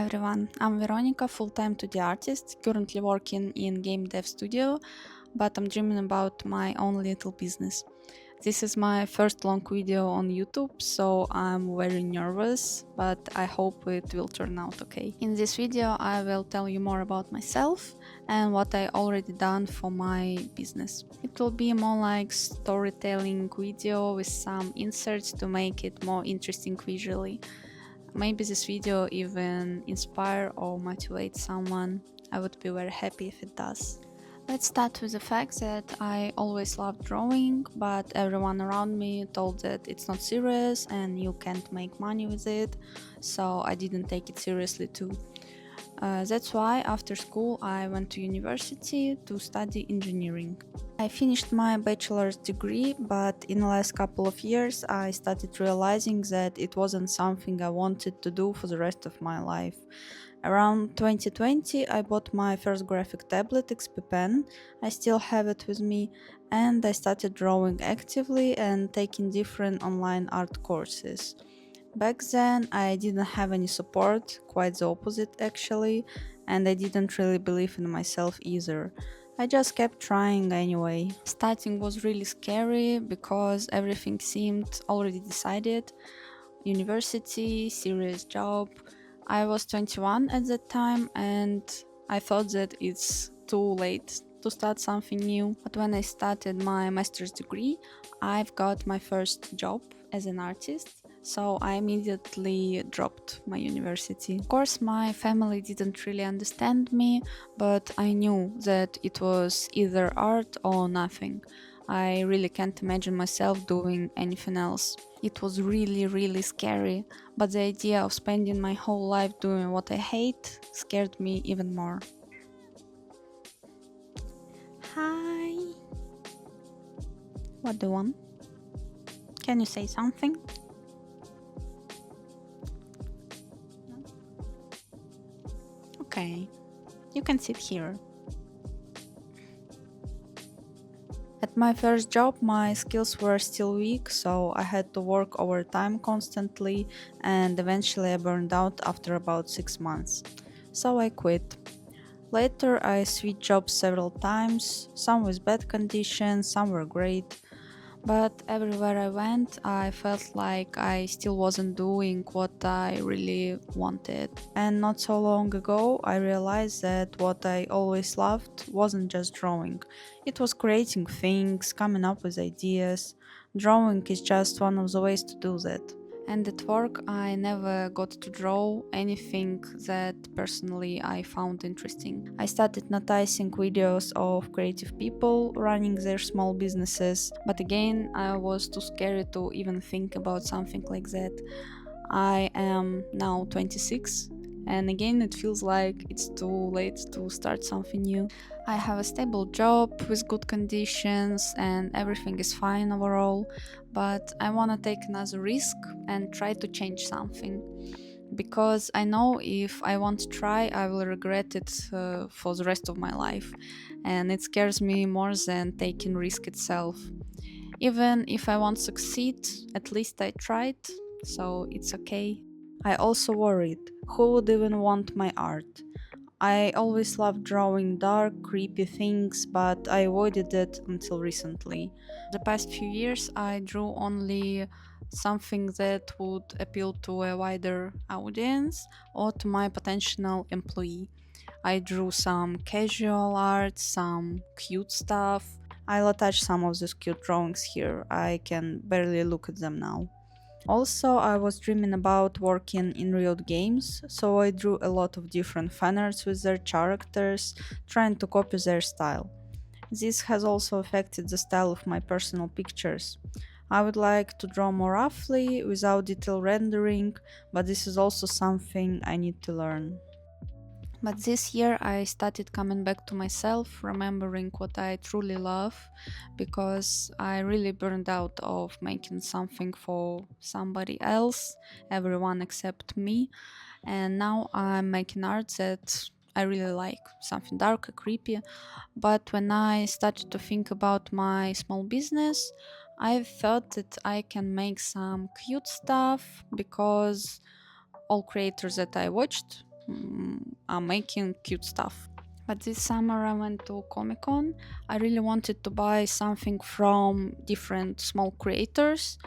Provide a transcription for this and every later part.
everyone, I'm Veronika, full-time 2D artist, currently working in game dev studio, but I'm dreaming about my own little business. This is my first long video on YouTube, so I'm very nervous, but I hope it will turn out okay. In this video I will tell you more about myself and what I already done for my business. It will be more like storytelling video with some inserts to make it more interesting visually. Maybe this video even inspire or motivate someone. I would be very happy if it does. Let's start with the fact that I always loved drawing, but everyone around me told that it's not serious and you can't make money with it, so I didn't take it seriously too. That's why after school I went to university to study engineering. I finished my bachelor's degree, but in the last couple of years I started realizing that it wasn't something I wanted to do for the rest of my life. Around 2020 I bought my first graphic tablet XP Pen. I still have it with me, and I started drawing actively and taking different online art courses. Back then I didn't have any support, quite the opposite actually, and I didn't really believe in myself either. I just kept trying anyway. Starting was really scary because everything seemed already decided. University, serious job. I was 21 at that time and I thought that it's too late to start something new. But when I started my master's degree, I've got my first job as an artist, so I immediately dropped my university. Of course, my family didn't really understand me, but I knew that it was either art or nothing. I really can't imagine myself doing anything else. It was really scary, but the idea of spending my whole life doing what I hate scared me even more. Hi. What do you want? Can you say something? No? Okay, you can sit here. At my first job, my skills were still weak, so I had to work overtime constantly, and eventually I burned out after about 6 months. So I quit. Later, I switched jobs several times, some with bad conditions, some were great. But everywhere I went, I felt like I still wasn't doing what I really wanted. And not so long ago, I realized that what I always loved wasn't just drawing. It was creating things, coming up with ideas. Drawing is just one of the ways to do that. And at work, I never got to draw anything that personally I found interesting. I started noticing videos of creative people running their small businesses, but again, I was too scared to even think about something like that. I am now 26, and again, it feels like it's too late to start something new. I have a stable job with good conditions and everything is fine overall, but I want to take another risk and try to change something. Because I know if I won't try, I will regret it for the rest of my life, and it scares me more than taking risk itself. Even if I won't succeed, at least I tried, so it's okay. I also worried, who would even want my art? I always loved drawing dark, creepy things, but I avoided it until recently. The past few years I drew only something that would appeal to a wider audience or to my potential employee. I drew some casual art, some cute stuff. I'll attach some of these cute drawings here. I can barely look at them now. Also, I was dreaming about working in Riot Games, so I drew a lot of different fanarts with their characters, trying to copy their style. This has also affected the style of my personal pictures. I would like to draw more roughly, without detail rendering, but this is also something I need to learn. But this year I started coming back to myself, remembering what I truly love, because I really burned out of making something for somebody else, everyone except me, and now I'm making art that I really like, something dark, creepy. But when I started to think about my small business, I thought that I can make some cute stuff because all creators that I watched making cute stuff. But this summer I went to Comic Con. I really wanted to buy something from different small creators,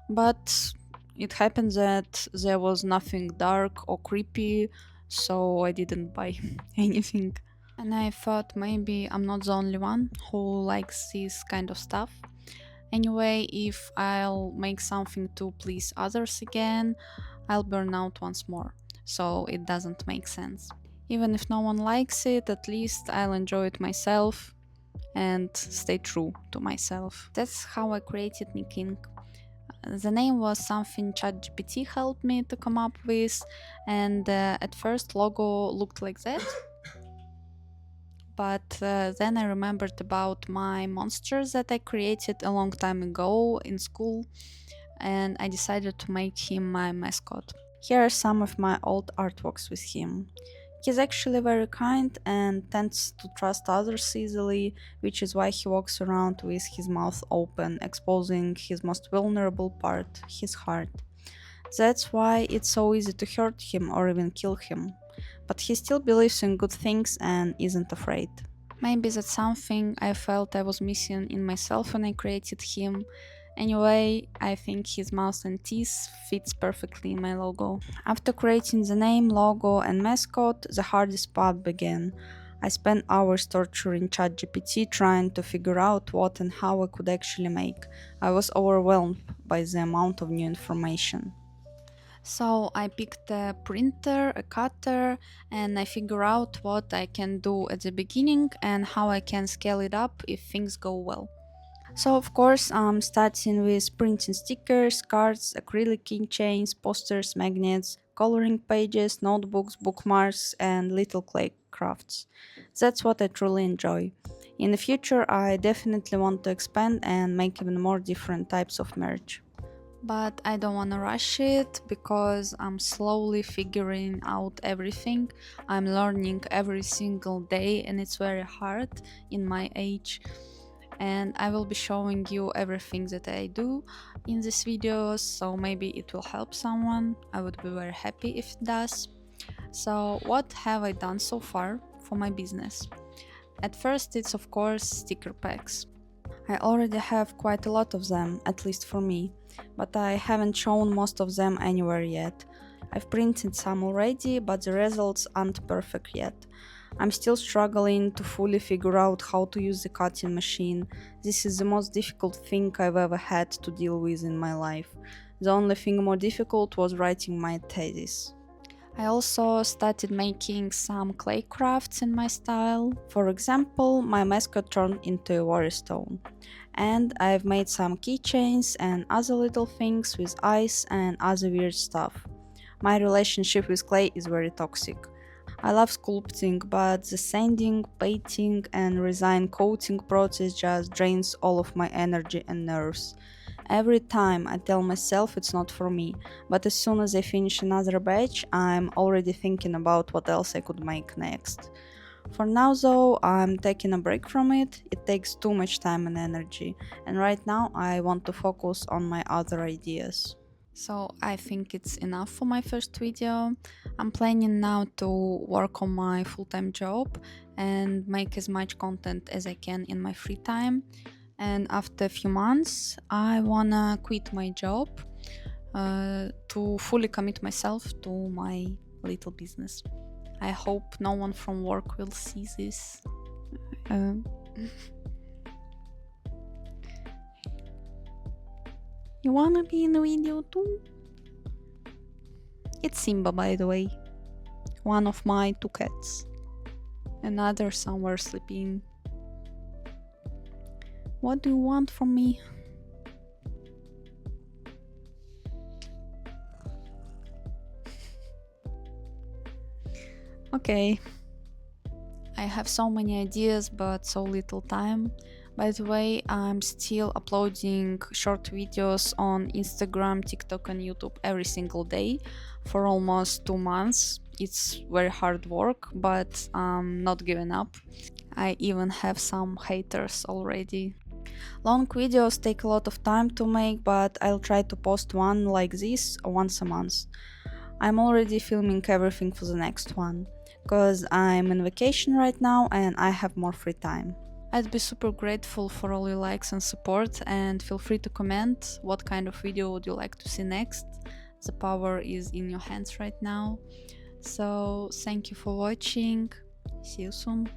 but it happened that there was nothing dark or creepy, so I didn't buy anything. And I thought maybe I'm not the only one who likes this kind of stuff. Anyway, if I'll make something to please others again, I'll burn out once more. So it doesn't make sense. Even if no one likes it, at least I'll enjoy it myself and stay true to myself. That's how I created NikInk. The name was something ChatGPT helped me to come up with, and at first logo looked like that. But then I remembered about my monsters that I created a long time ago in school, and I decided to make him my mascot. Here are some of my old artworks with him. He's actually very kind and tends to trust others easily, which is why he walks around with his mouth open, exposing his most vulnerable part, his heart. That's why it's so easy to hurt him or even kill him. But he still believes in good things and isn't afraid. Maybe that's something I felt I was missing in myself when I created him. Anyway, I think his mouth and teeth fits perfectly in my logo. After creating the name, logo and mascot, the hardest part began. I spent hours torturing ChatGPT trying to figure out what and how I could actually make. I was overwhelmed by the amount of new information. So I picked a printer, a cutter, and I figure out what I can do at the beginning and how I can scale it up if things go well. So of course I'm starting with printing stickers, cards, acrylic keychains, posters, magnets, coloring pages, notebooks, bookmarks, and little clay crafts. That's what I truly enjoy. In the future I definitely want to expand and make even more different types of merch. But I don't want to rush it because I'm slowly figuring out everything. I'm learning every single day and it's very hard in my age. And I will be showing you everything that I do in these videos, so maybe it will help someone. I would be very happy if it does. So what have I done so far for my business? At first it's of course sticker packs. I already have quite a lot of them, at least for me, but I haven't shown most of them anywhere yet. I've printed some already, but the results aren't perfect yet. I'm still struggling to fully figure out how to use the cutting machine. This is the most difficult thing I've ever had to deal with in my life. The only thing more difficult was writing my thesis. I also started making some clay crafts in my style. For example, my mascot turned into a warrior stone. And I've made some keychains and other little things with ice and other weird stuff. My relationship with clay is very toxic. I love sculpting, but the sanding, painting, and resin coating process just drains all of my energy and nerves. Every time I tell myself it's not for me, but as soon as I finish another batch, I'm already thinking about what else I could make next. For now, though, I'm taking a break from it. It takes too much time and energy, and right now I want to focus on my other ideas. So I think it's enough for my first video. I'm planning now to work on my full-time job and make as much content as I can in my free time. And after a few months, I wanna quit my job to fully commit myself to my little business. I hope no one from work will see this. You wanna be in the video too? It's Simba, by the way. One of my two cats. Another somewhere sleeping. What do you want from me? Okay. I have so many ideas but so little time. By the way, I'm still uploading short videos on Instagram, TikTok and YouTube every single day for almost 2 months. It's very hard work, but I'm not giving up. I even have some haters already. Long videos take a lot of time to make, but I'll try to post one like this once a month. I'm already filming everything for the next one, because I'm in vacation right now and I have more free time. I'd be super grateful for all your likes and support, and feel free to comment what kind of video would you like to see next. The power is in your hands right now. So thank you for watching. See you soon.